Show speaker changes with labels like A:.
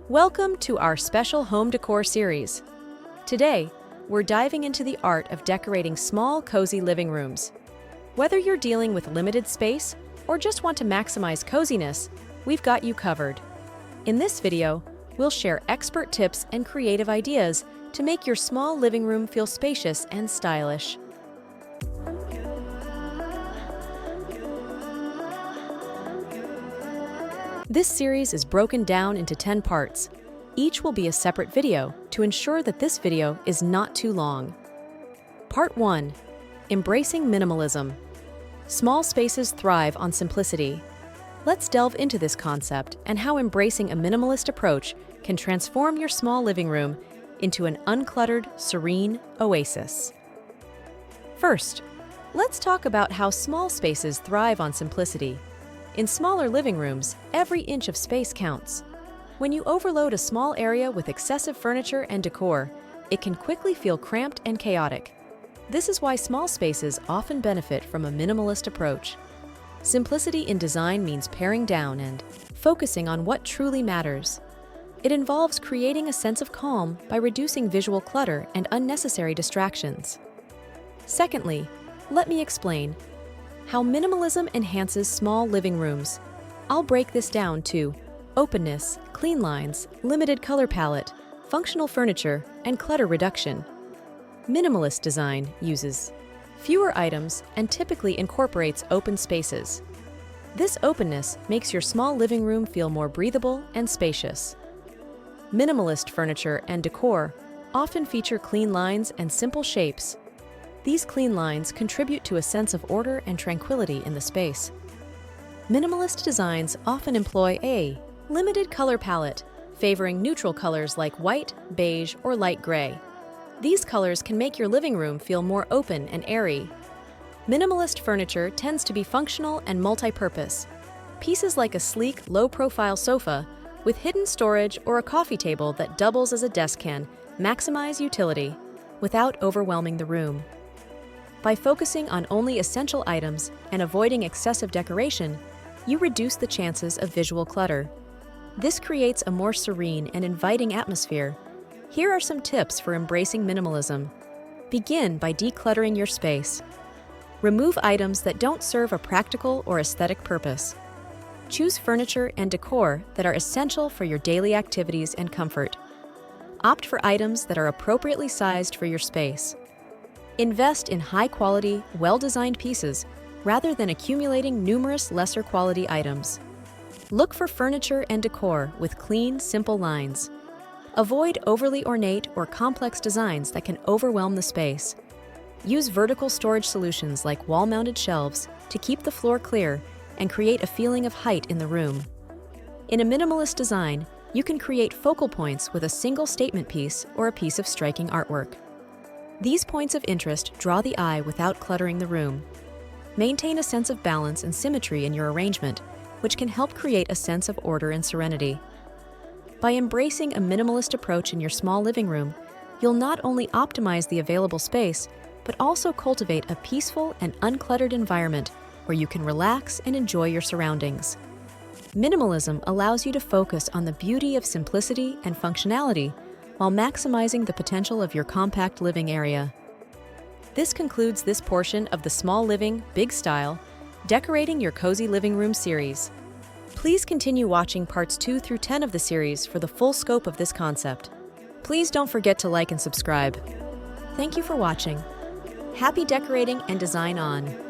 A: Welcome to our special home decor series. Today, we're diving into the art of decorating small, cozy living rooms. Whether you're dealing with limited space or just want to maximize coziness, we've got you covered. In this video, we'll share expert tips and creative ideas to make your small living room feel spacious and stylish. This series is broken down into 10 parts. Each will be a separate video to ensure that this video is not too long. Part 1. Embracing minimalism. Small spaces thrive on simplicity. Let's delve into this concept and how embracing a minimalist approach can transform your small living room into an uncluttered, serene oasis. First, let's talk about how small spaces thrive on simplicity. In smaller living rooms, every inch of space counts. When you overload a small area with excessive furniture and decor, it can quickly feel cramped and chaotic. This is why small spaces often benefit from a minimalist approach. Simplicity in design means paring down and focusing on what truly matters. It involves creating a sense of calm by reducing visual clutter and unnecessary distractions. Secondly, let me explain how minimalism enhances small living rooms. I'll break this down to openness, clean lines, limited color palette, functional furniture, and clutter reduction. Minimalist design uses fewer items and typically incorporates open spaces. This openness makes your small living room feel more breathable and spacious. Minimalist furniture and decor often feature clean lines and simple shapes. These clean lines contribute to a sense of order and tranquility in the space. Minimalist designs often employ a limited color palette, favoring neutral colors like white, beige, or light gray. These colors can make your living room feel more open and airy. Minimalist furniture tends to be functional and multi-purpose. Pieces like a sleek, low-profile sofa with hidden storage or a coffee table that doubles as a desk can maximize utility without overwhelming the room. By focusing on only essential items and avoiding excessive decoration, you reduce the chances of visual clutter. This creates a more serene and inviting atmosphere. Here are some tips for embracing minimalism. Begin by decluttering your space. Remove items that don't serve a practical or aesthetic purpose. Choose furniture and decor that are essential for your daily activities and comfort. Opt for items that are appropriately sized for your space. Invest in high-quality, well-designed pieces rather than accumulating numerous lesser-quality items. Look for furniture and decor with clean, simple lines. Avoid overly ornate or complex designs that can overwhelm the space. Use vertical storage solutions like wall-mounted shelves to keep the floor clear and create a feeling of height in the room. In a minimalist design, you can create focal points with a single statement piece or a piece of striking artwork. These points of interest draw the eye without cluttering the room. Maintain a sense of balance and symmetry in your arrangement, which can help create a sense of order and serenity. By embracing a minimalist approach in your small living room, you'll not only optimize the available space, but also cultivate a peaceful and uncluttered environment where you can relax and enjoy your surroundings. Minimalism allows you to focus on the beauty of simplicity and functionality while maximizing the potential of your compact living area. This concludes this portion of the Small Living, Big Style, Decorating Your Cozy Living Room series. Please continue watching parts 2 through 10 of the series for the full scope of this concept. Please don't forget to like and subscribe. Thank you for watching. Happy decorating and design on!